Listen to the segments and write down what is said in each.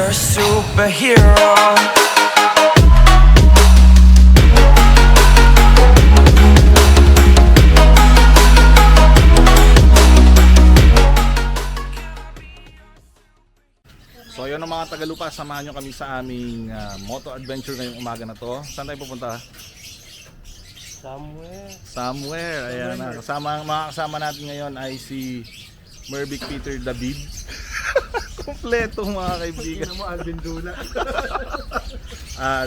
you're a superhero. So ayun ang mga Tagalupa, samahan nyo kami sa aming moto adventure ngayong umaga na to. Saan tayo pupunta? Somewhere, ayan na. Mga kasama natin ngayon ay si Mervic Peter David. Kompleto mga kaibigan. Tingnan mo, Alvin Dula.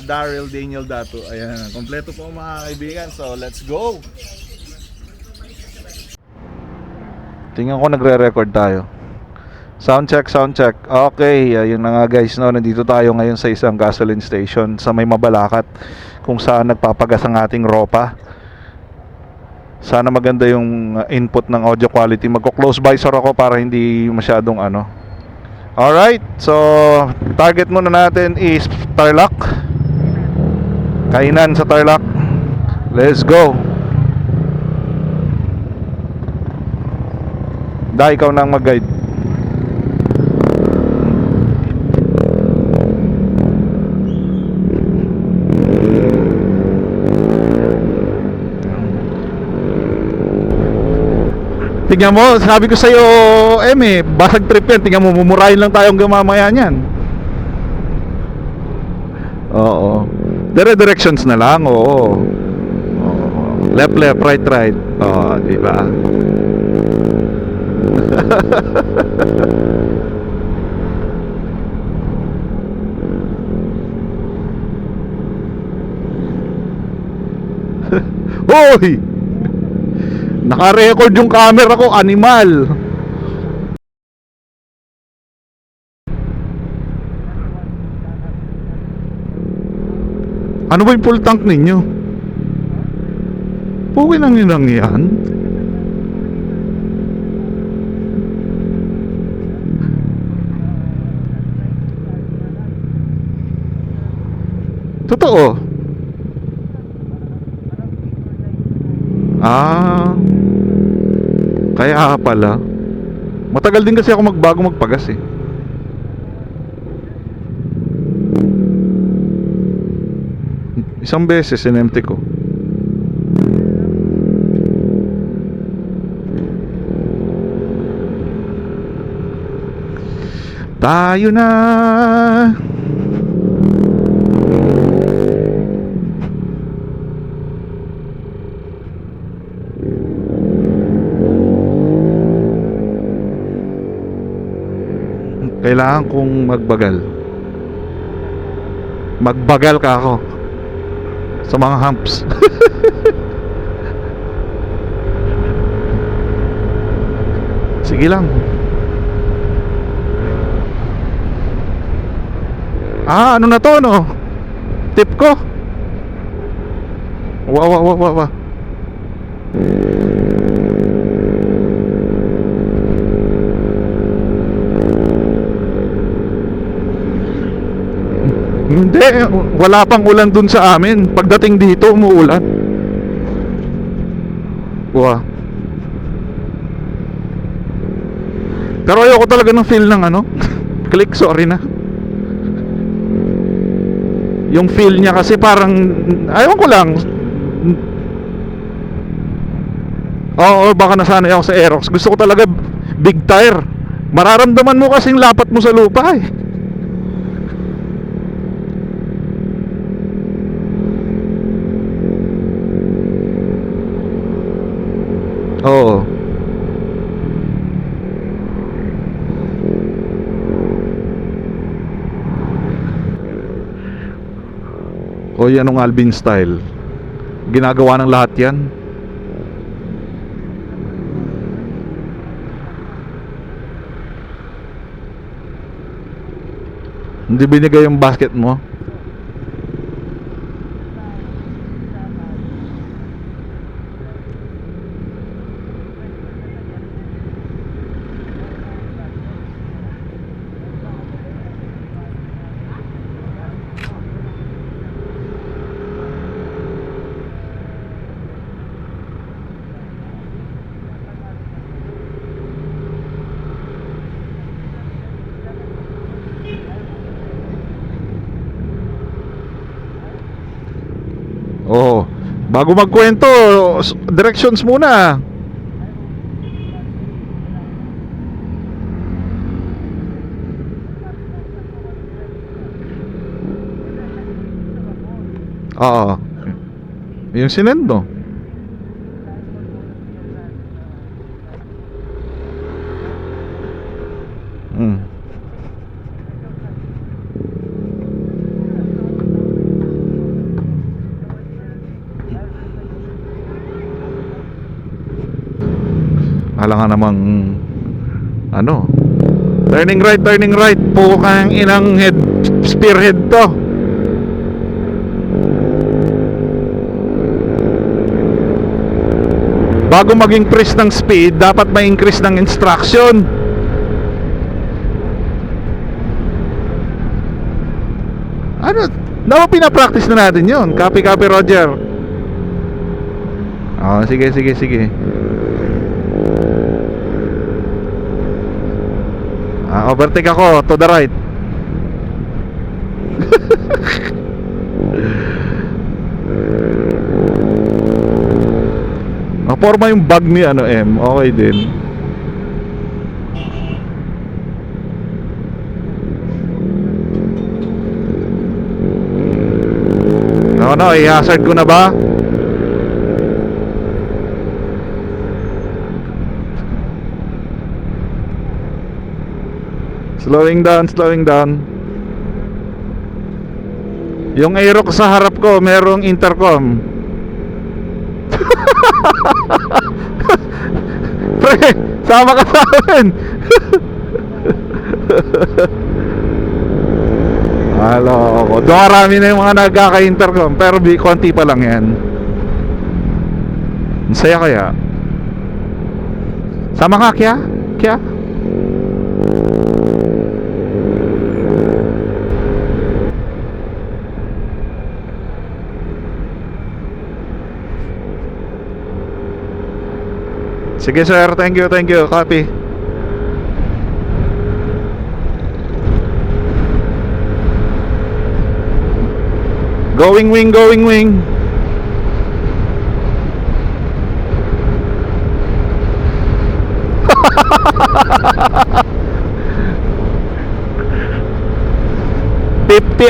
Daryl Daniel Dato. Ayan, kompleto po mga kaibigan. So let's go! Tingnan ko nagre-record tayo. Sound check. Okay, ayun na nga guys, no, nandito tayo ngayon sa isang gasoline station sa may Mabalacat, kung saan nagpapagas ang ating ropa. Sana maganda yung input ng audio quality. Magko-close visor ako para hindi masyadong ano. Alright, so target muna natin is Tarlac. Kainan sa Tarlac. Let's go. Ikaw nang mag-guide. Tingnan mo, sabi ko sa'yo, basag trip yan. Tingnan mo, mumurahin lang tayong gamamaya niyan. Oo. Directions na lang, oo. Left, right. Oo, diba? Hoy! Naka-record yung camera ko, animal. Ano ba yung full tank ninyo? Puwi lang yun lang yan. Totoo. Kaya pala. Matagal din kasi ako bago magpagas eh. Isang beses in-empty ko. Tayo na. Kailangan kong magbagal ka ako sa mga humps. Sige lang. Ano na to, no? Tip ko. Wa. Hindi, wala pang ulan dun sa amin. Pagdating dito, umuulan. Wow. Pero ayoko talaga ng feel ng click, sorry na. Yung feel niya kasi parang, ayaw ko lang. Oo, baka nasanay ako sa Aerox. Gusto ko talaga big tire. Mararamdaman mo kasing lapat mo sa lupa eh. Oo. O yan ang Alvin style. Ginagawa ng lahat yan. Hindi binigay yung basket mo. Bago magkwento, directions muna. Oo. Yung sinend mo. Hmm. Alam nga namang ano, turning right, pukang inang head spearhead to. Bago mag-increase ng speed, dapat ma-increase ng instruction. Ano, pinapractice na natin yun. Copy Roger. Oh, sige. Overtake ako, to the right. Naporma yung bag ni M. Okay din. No, i-hazard ko na ba? Slowing down. Yung aero ko sa harap ko, merong intercom. Pre, sama ka sa akin. Halo, doon marami na yung mga nagkaka-intercom. Pero konti pa lang yan. Masaya kaya? Sama ka, Kya? Sige sir, thank you, copy. Going wing. $50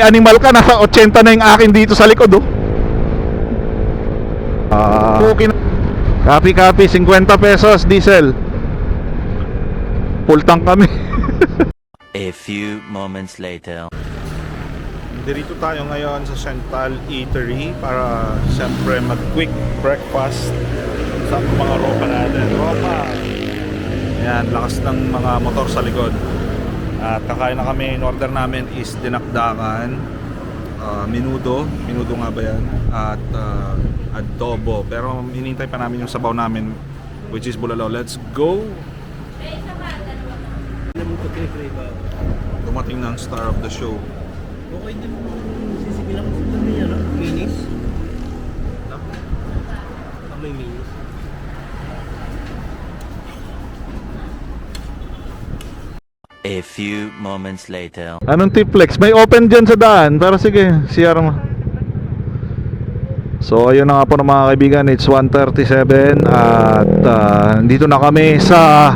animal ka, nasa 80 na yung akin dito sa likod oh. Okay na. Copy, 50 pesos diesel. Full tank kami. A few moments later. Dito tayo ngayon sa Central Eatery para siyempre mag-quick breakfast sa mga ropa natin. Ayan, lakas ng mga motor sa likod. At kakain na kami. In order namin is dinakdakan, minudo nga ba yan, at adobo. Pero hinintay pa namin yung sabaw namin, which is bulalo. Let's go! Dumating na ang star of the show. Okay din mo sisibilang sa tabi niya, no? Minis? No? May minis. A few moments later. Anong tiplex? May open dyan sa daan. Pero sige, CR mo. So ayun na nga po ng mga kaibigan. It's 1:37 at dito na kami sa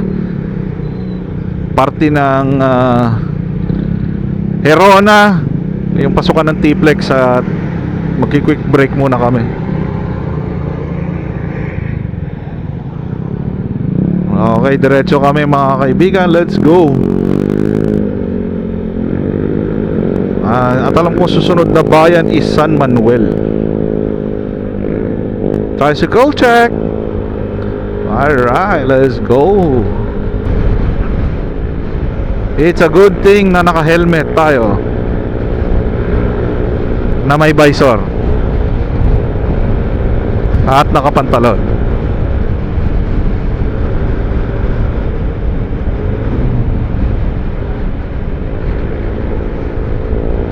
party ng Herona, yung pasukan ng T-Plex, at magki-quick break muna kami. Okay, diretso kami mga kaibigan. Let's go. At alam ko susunod na bayan is San Manuel. Tricycle check. Alright, let's go. It's a good thing na naka-helmet tayo, na may visor at nakapantalon.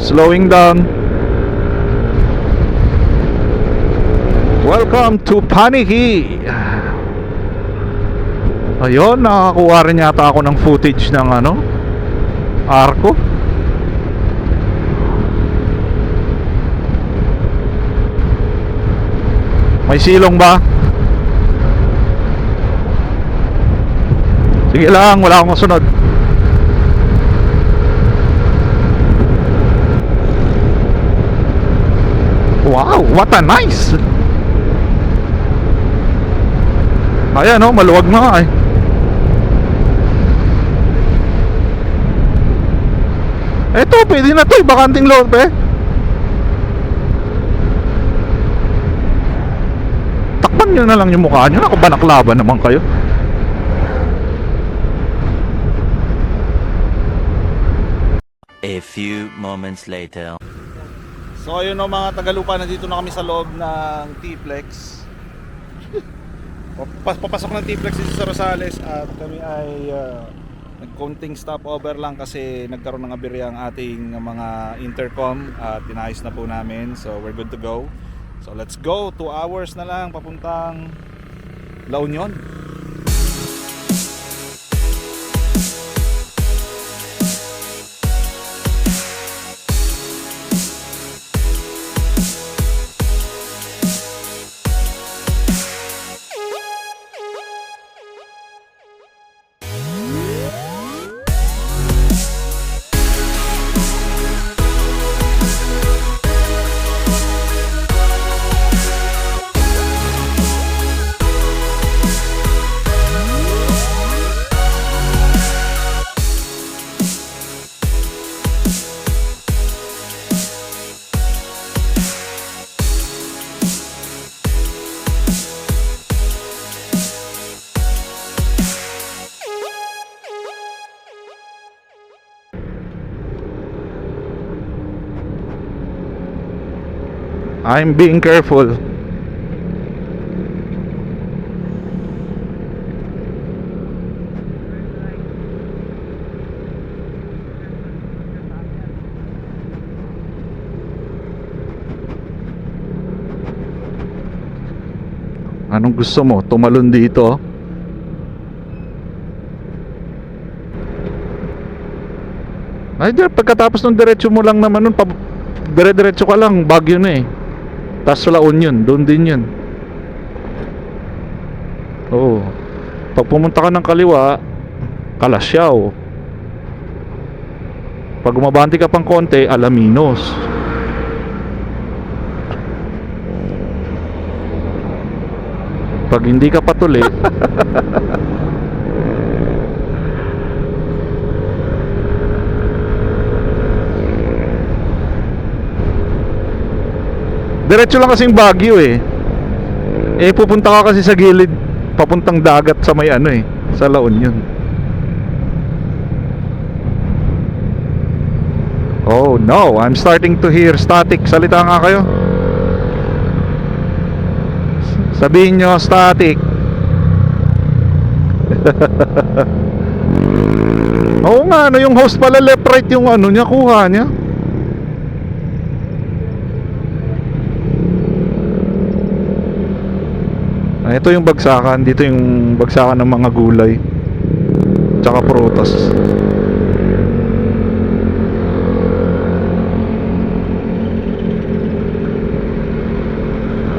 Slowing down. Welcome to Paniki. Ayun, nakakuha rin yata ako ng footage ng Arco. May silong ba? Sige lang, wala akong masunod. Wow, what a nice. Ayan oh, maluwag na nga eh. Eto, pwede na to, bakanting lote eh. Takpan nyo na lang yung mukha nyo. Ako banaklaban naman kayo. A few moments later. So ayun o mga Tagalupa, nandito na kami sa loob ng T-Plex. Papasok ng T-Plex dito sa Rosales at kami ay nagkonting stopover lang kasi nagkaroon ng aberya ang ating mga intercom at tinayos na po namin. So we're good to go. So let's go, 2 hours na lang papuntang La Union. I'm being careful. Anong gusto mo? Tumalon dito? Ay, pagkatapos ng diretso mo lang naman nun, dire-diretso ka lang, Baguio na eh. Tapos La Union, doon din yun. Oo. Pag pumunta ka ng kaliwa, Kalasyaw. Pag umabanti ka pang konti, Alaminos. Pag hindi ka patuli diretso lang kasing Baguio eh. Eh pupunta ka kasi sa gilid papuntang dagat sa may ano eh, sa La Union. Oh no, I'm starting to hear static. Salita nga kayo. Sabihin nyo static. Oo nga, ano yung host pala left right yung ano niya, kuha niya. Ito yung bagsakan, dito yung bagsakan ng mga gulay tsaka prutas.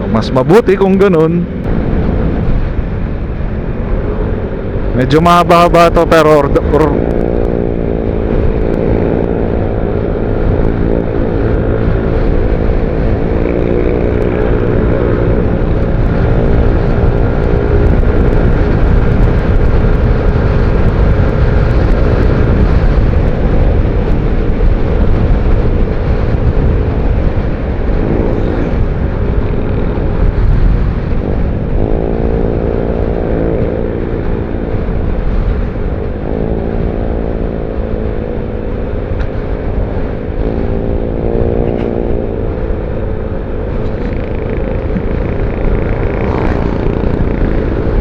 Mas mabuti kung ganun. Medyo mahaba-haba to pero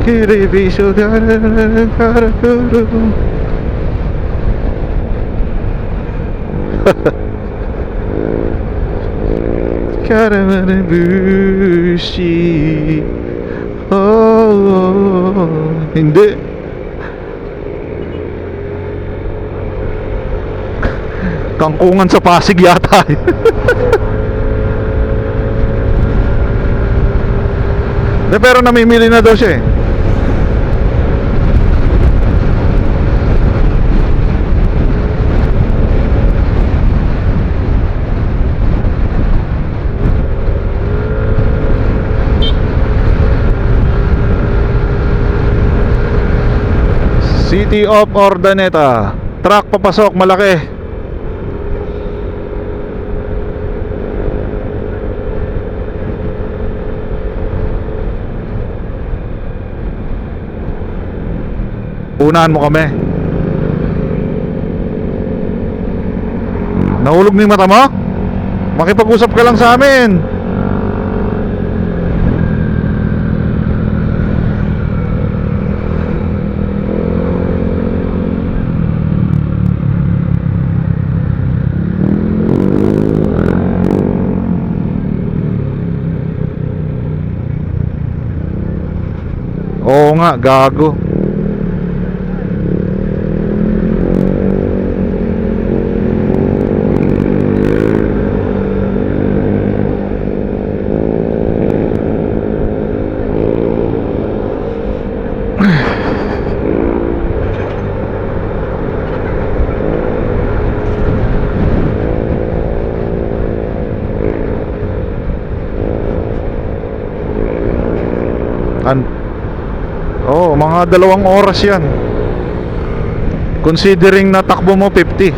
Kiribiso Karamanabushi. Oh, hindi. Kangkungan sa Pasig yata. Pero namimili na daw siya eh. City of Ordaneta. Truck papasok, malaki. Unahan mo kami. Nahulog na yung mata mo? Makipag-usap ka lang sa amin. Oo nga, gago. Oh, mga 2 oras yan. Considering na takbo mo 50.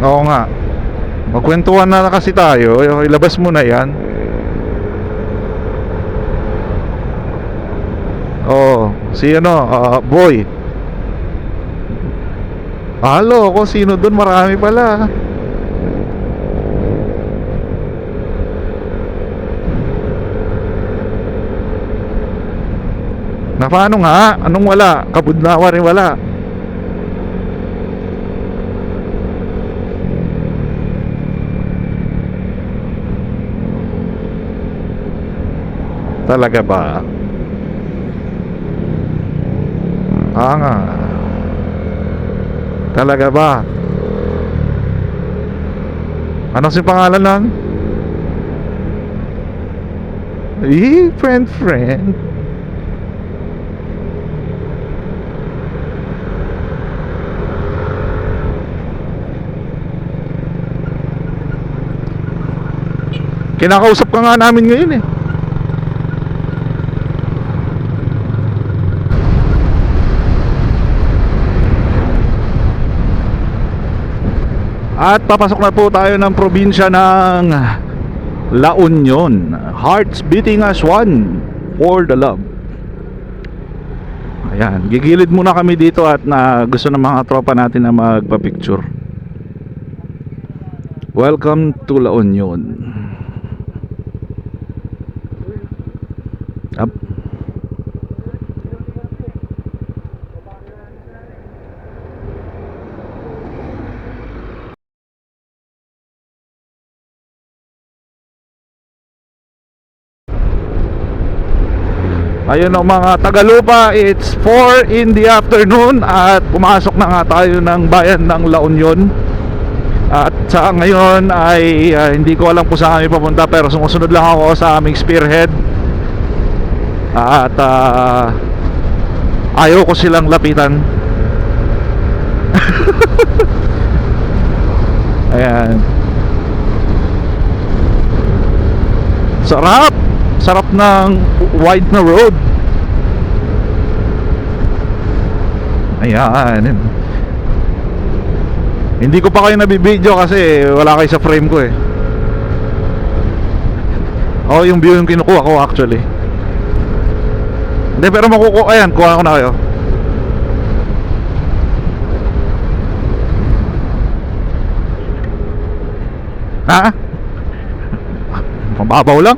Oo nga. Magkwentuhan na kasi tayo. Ilabas mo na yan. Oo, si boy. Halo, kung sino doon, marami pala. Na paano nga? Anong wala? Kabudnawa rin wala. Talaga ba? Nga. Talaga ba? Ano si pangalan lang? Friend. Kinakausap ka nga namin ngayon eh. At papasok na po tayo ng probinsya ng La Union. Hearts beating as one for the love. Ayan, gigilid muna kami dito at gusto ng mga tropa natin na magpa-picture. Welcome to La Union. Up. Ayun o mga Tagalupa, it's 4 in the afternoon at pumasok na nga tayo ng bayan ng La Union. At sa ngayon ay hindi ko alam kung saan kami papunta, pero sumusunod lang ako sa aming spearhead. At ayaw ko silang lapitan. Ayan. Sarap ng wide na road. Ayan. Hindi ko pa kayo nabibideo kasi wala kayo sa frame ko eh. Yung view yung kinukuha ko actually. Hindi, pero makukuha. Ayan, kuha ko na kayo. Ha? Mababaw lang.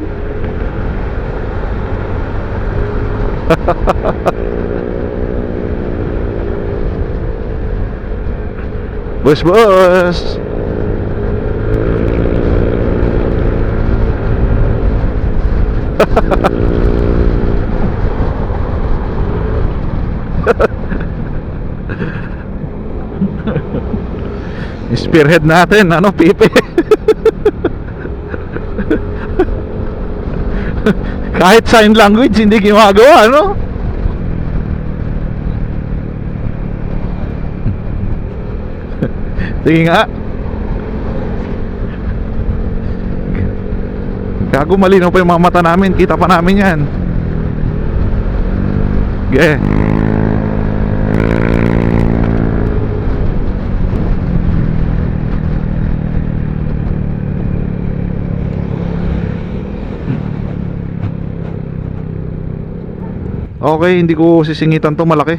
Bus. Spearhead natin, ano, Pipe. Kahit sign language hindi ginagawa, no? Sige nga. Gago, malinaw pa yung mga mata namin. Kita pa namin yan. Okay. Okay, hindi ko sisingitan to malaki.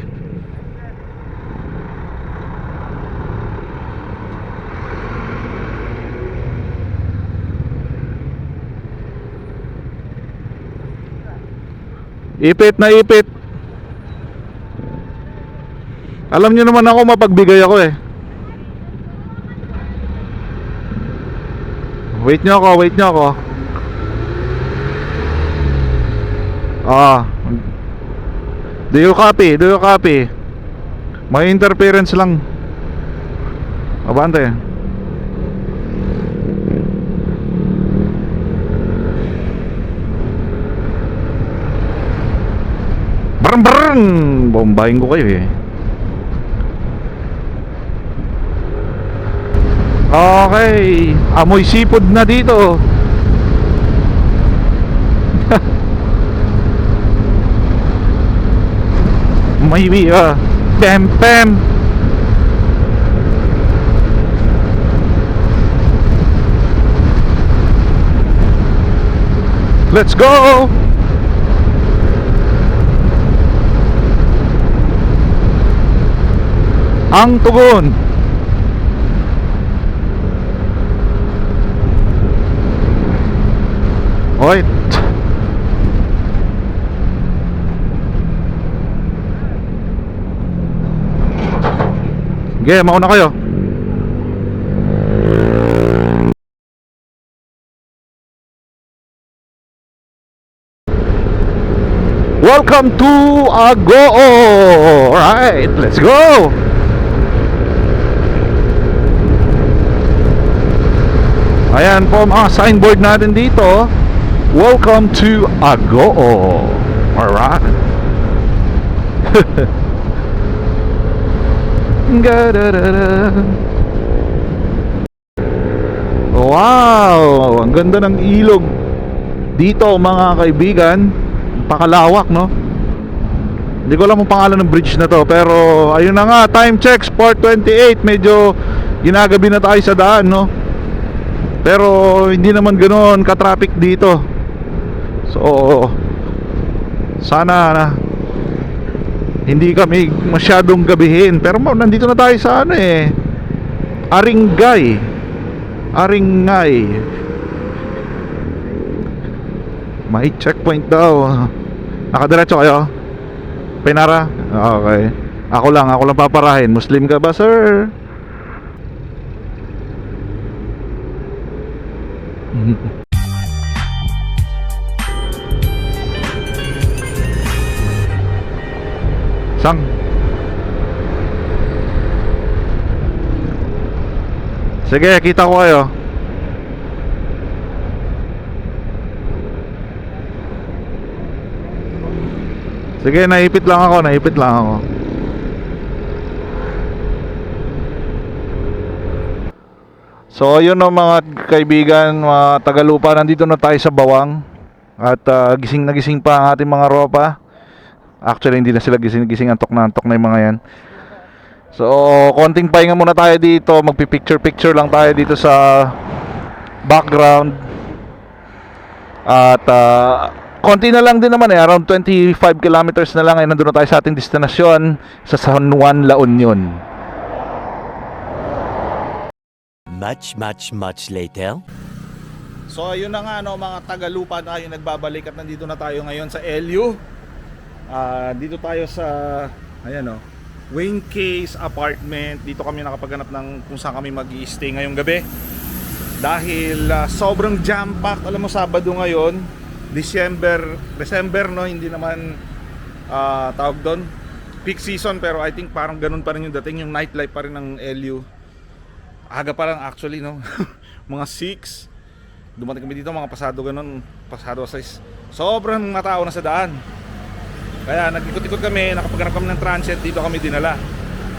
Ipit na ipit. Alam nyo naman ako, mapagbigay ako eh. Wait nyo ako. Do you copy? May interference lang. Abante. Brrrr! Bombahin ko kayo eh. Okay, amoy sipod na dito. Maybe pem pem. Let's go. Ang tugon. Wait. Okay, mauna kayo. Welcome to Agoo. Alright, let's go. Ayan po mga signboard natin dito. Welcome to Agoo. Alright. Wow, ang ganda ng ilog dito mga kaibigan. Pakalawak, no? Hindi ko alam ang pangalan ng bridge na to, pero ayun na nga, time check, Sport 28. Medyo ginagabi na tayo sa daan, no? Pero hindi naman ganoon ka-traffic dito. So sana na hindi kami masyadong gabihin. Pero nandito na tayo sa ano eh, Aringay. May checkpoint daw. Nakadiretso kayo? Pinara? Okay. Ako lang paparahin. Muslim ka ba, sir? Sang? Sige, kita ko kayo. Sige, naipit lang ako. So ayun no mga kaibigan, mga Tagalupa, nandito na tayo sa Bawang. At gising na gising pa ang ating mga ropa. Actually hindi na sila gising, antok na yung mga yan. So konting pahinga muna tayo dito, magpipicture lang tayo dito sa background. At konti na lang din naman eh, around 25 kilometers na lang ay nandun na tayo sa ating destinasyon sa San Juan, La Union. Much later. So ayun na nga no, mga Tagalupa tayo nagbabalik at nandito na tayo ngayon sa LU. Dito tayo sa ayan no, Wayne Case apartment. Dito kami nakapaghanap ng kung saan kami mag-i-stay ngayong gabi. Dahil sobrang jam-packed. Alam mo, Sabado ngayon, December no, hindi naman tawag doon peak season, pero I think parang ganun pa rin yung dating, yung nightlife pa rin ng LU. Aga pa lang actually, no? Mga 6. Dumating kami dito, mga pasado ganun, pasado 6. Sobrang mga tao na sa daan. Kaya nag-ikot-ikot kami, nakapaghanap kami ng transit, dito kami dinala.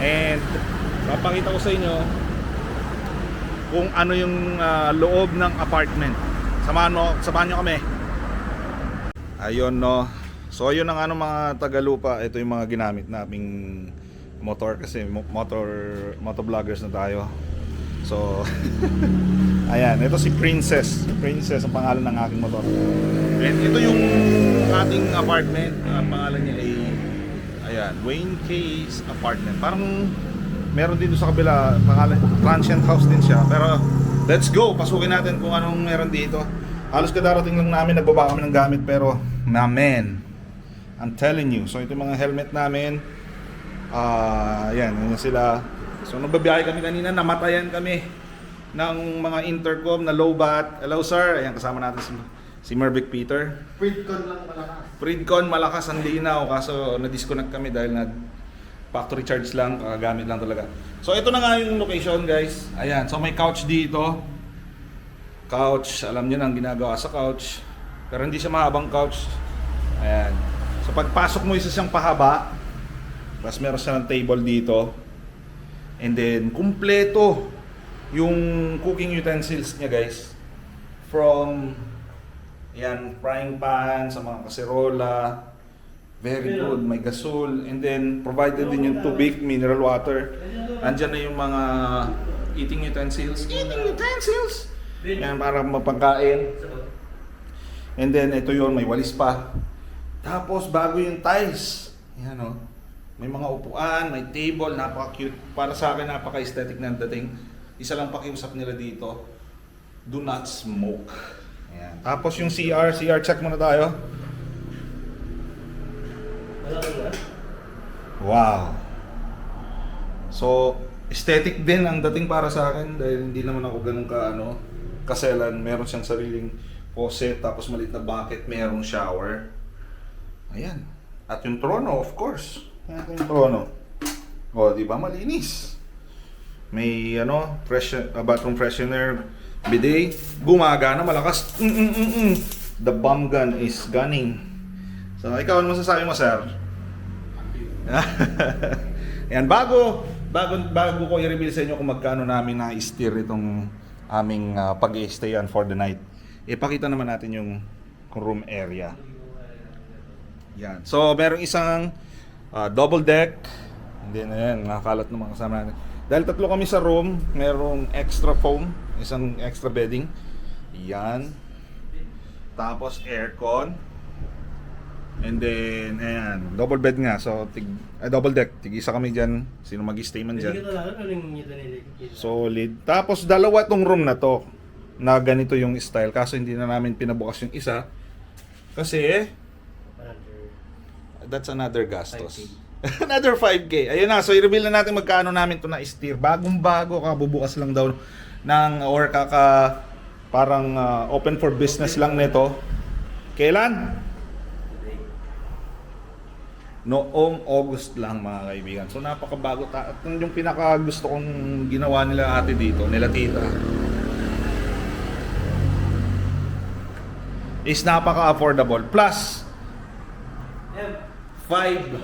And papakita ko sa inyo kung ano yung loob ng apartment. Samahan nyo kami. Ayun, no. So ayun ang ano mga Tagalupa, ito yung mga ginamit naming motor kasi motovloggers na tayo. So ayan, ito si Princess. Princess ang pangalan ng aking motor. And ito yung ating apartment. Ang pangalan niya ay ayan, Wayne K's apartment. Parang meron din doon sa kabila, pangalan transient house din siya. Pero let's go, pasukin natin kung anong meron dito. Halos kadarating lang namin, nagbaba kami ng gamit pero man, I'm telling you. So ito yung mga helmet namin. Yan sila. So nagbabiyahe kami kanina, namatayan kami ng mga intercom na low bat. Hello sir, ayan kasama natin si Mervic Peter. Freedcon lang malakas. Freedcon malakas ang linaw, kaso na-disconnect kami dahil factory charge lang, kakagamit lang talaga. So ito na nga yung location guys. Ayan, so may couch dito. Couch, alam niyo na ang ginagawa sa couch. Pero hindi siya mahabang couch. Ayan. So pagpasok mo isa siyang pahaba, tapos meron siya ng table dito. And then kumpleto yung cooking utensils niya guys. From yan, frying pan sa mga kaserola. Very good, may gasol. And then provided din yung tubig, mineral water. Andyan na yung mga eating utensils. Eating utensils! Yan para mapagkain. And then ito yun, may walis pa. Tapos bago yung tiles. Yan o. May mga upuan, may table, napaka-cute. Para sa akin, napaka-aesthetic ng dating. Isa lang pakiusap nila dito. Do not smoke. Ayan. Tapos yung CR check muna tayo. Wow. So, aesthetic din ang dating para sa akin dahil hindi naman ako ganun kaselan. Meron siyang sariling faucet, tapos maliit na bucket, merong shower. Ayan. At yung trono, of course. Ayan yung trono. O, di ba malinis? May bathroom freshener, bidet, gumagana, malakas. The bomb gun is gunning. So, ikaw ano masasabi mo, sir? Ayan, bago ko i-reveal sa inyo kung magkano namin na-steer itong aming pag-i-stayan for the night. Ipakita naman natin yung room area. Yan. So, merong isang double deck. And then, ayan, nakakalat ng mga kasama natin. Dahil tatlo kami sa room, merong extra foam, isang extra bedding. Yan. Tapos, aircon. And then, ayan, double bed nga. So, double deck. Tig-isa kami dyan. Sino mag-stay man dyan. Solid. Tapos, dalawa tong room na to. Na ganito yung style. Kaso, hindi na namin pinabukas yung isa. Kasi, that's another gastos. 5K. Another 5K. Ayun na. So, i-reveal na natin magkano namin to na-steer. Bagong-bago. Kabubukas lang daw or parang open for business lang nito. Kailan? Noong August lang mga kaibigan. So napakabago. At yung pinaka gusto kong ginawa nila ate dito, nila tita, is napaka-affordable. Plus 5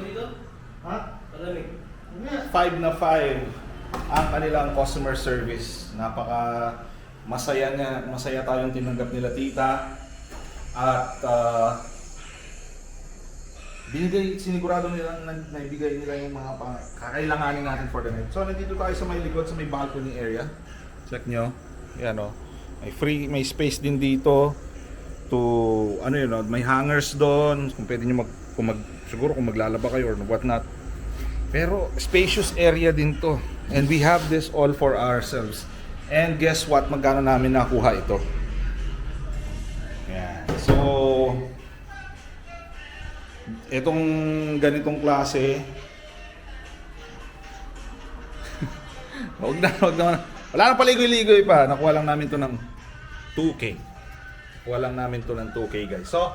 na 5 ang kanilang customer service. Masaya tayong tinanggap nila tita. At sinigurado nila naibigay nila yung mga kakailanganin natin for the night. So nandito tayo sa may likod, sa may balcony area. Check nyo. Yan o. May space din dito to may hangers doon. Kung pwede nyo siguro kung maglalaba kayo or what not. Pero spacious area din to. And we have this all for ourselves. And guess what? Magkano namin nakuha ito? Yan. So itong ganitong klase wag na. Wala nang paligoy-ligoy pa. Nakuha lang namin to ng 2K. Guys. So,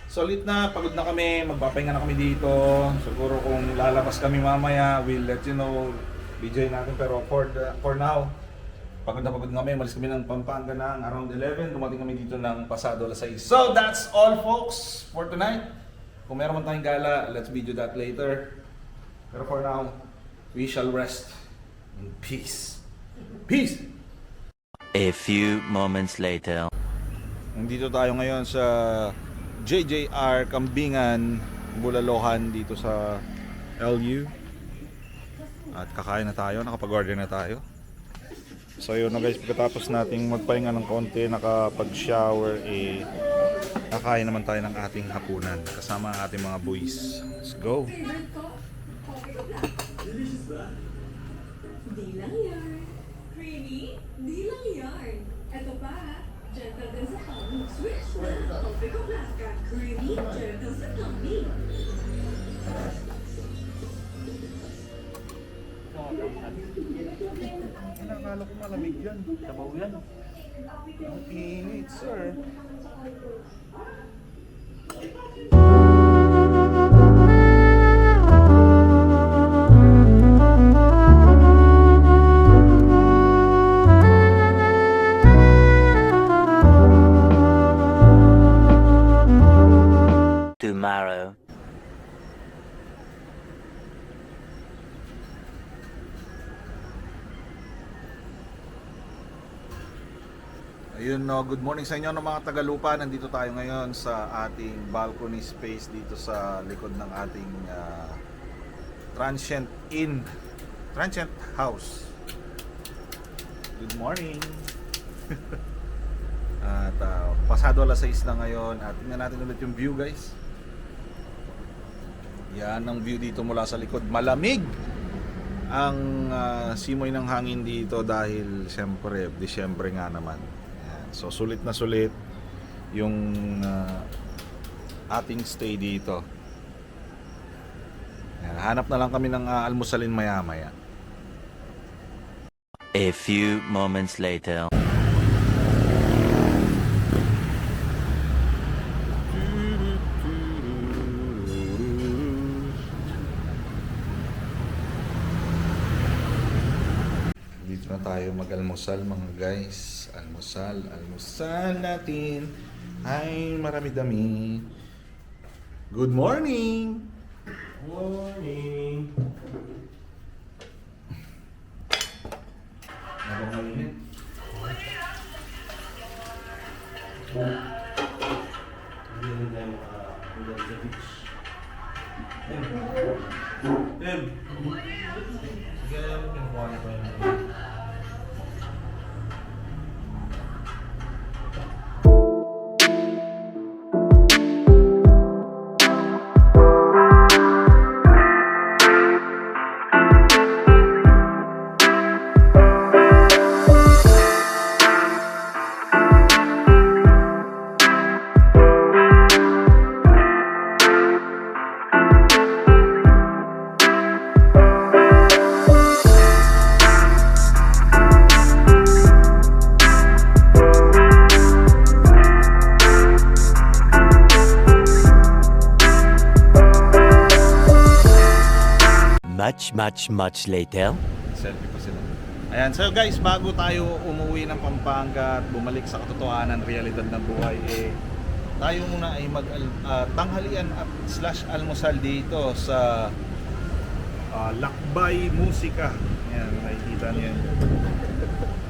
solid na. Pagod na kami. Magpapahinga na kami dito. Siguro kung lalabas kami mamaya, we'll let you know. BJ natin. Pero for now, pagod na pagod kami. Malis kami ng Pampanga ng around 11. Dumating kami dito ng pasado alas 6. So that's all folks for tonight. Kung meron man tayong gala, let's video that later. Pero for now, we shall rest in peace. Peace! A few moments later. Nandito tayo ngayon sa JJR Kambingan, Bulalohan dito sa LU. At kakain na tayo, nakapag-order na tayo. So yun na guys, pagkatapos nating magpahinga ng konti, nakapag-shower, nakain naman tayo ng ating hapunan kasama ang ating mga boys. Let's go! Di lang yarn. Creamy? Di lang yarn. Ito pa, gentle din sa tummy. Switch na. Cofico Blanca. Creamy, gentle sa tummy. Akala ko malamig yan. Sabaw yan. Ang init, sir. Tomorrow. Ayun, no, good morning sa inyo no, mga Tagalupa. Nandito tayo ngayon sa ating balcony space dito sa likod ng ating transient inn, transient house. Good morning. At pasado alas 6 na ngayon at tingnan natin ulit yung view guys. Yan ang view dito mula sa likod. Malamig ang simoy ng hangin dito dahil siyempre Disyembre nga naman. Yan. So sulit na sulit yung ating stay dito. Yan. Hanap na lang kami ng almusalin maya maya. A few moments later. Dito na tayo mag-almusal mga guys. Almusal natin. Ay, marami-dami. Good morning! Morning. Nakamainit. Hindi rin tayo makakulang sa beach. Em. Sige, alam mo kinukuha na pa yun. Much later. Selfie pa sila. Ayan, so guys, bago tayo umuwi ng Pampanga at bumalik sa katotohanan, realidad ng buhay, tayo muna ay tanghalian at / almusal dito sa Lakbay Musika. Ayan, nakikita niyo yan.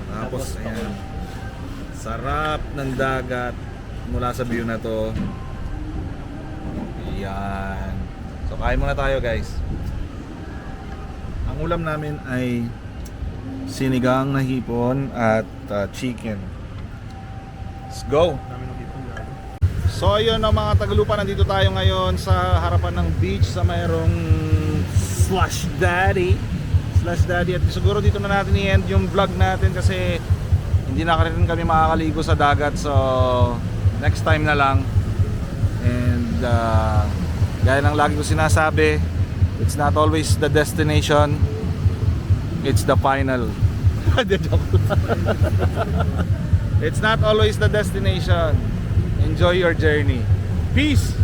Tapos, ayan, sarap ng dagat mula sa view na to. Ayan. So, kain muna tayo guys. Ang ulam namin ay sinigang na hipon at chicken. Let's go! So ayun no, mga Tagalupa, nandito tayo ngayon sa harapan ng beach sa mayroong Slush Daddy at siguro dito na natin i-end yung vlog natin kasi hindi na rin kami makakaligo sa dagat, so next time na lang. And gaya ng lagi ko sinasabi, it's not always the destination, it's the final. It's not always the destination. Enjoy your journey. Peace!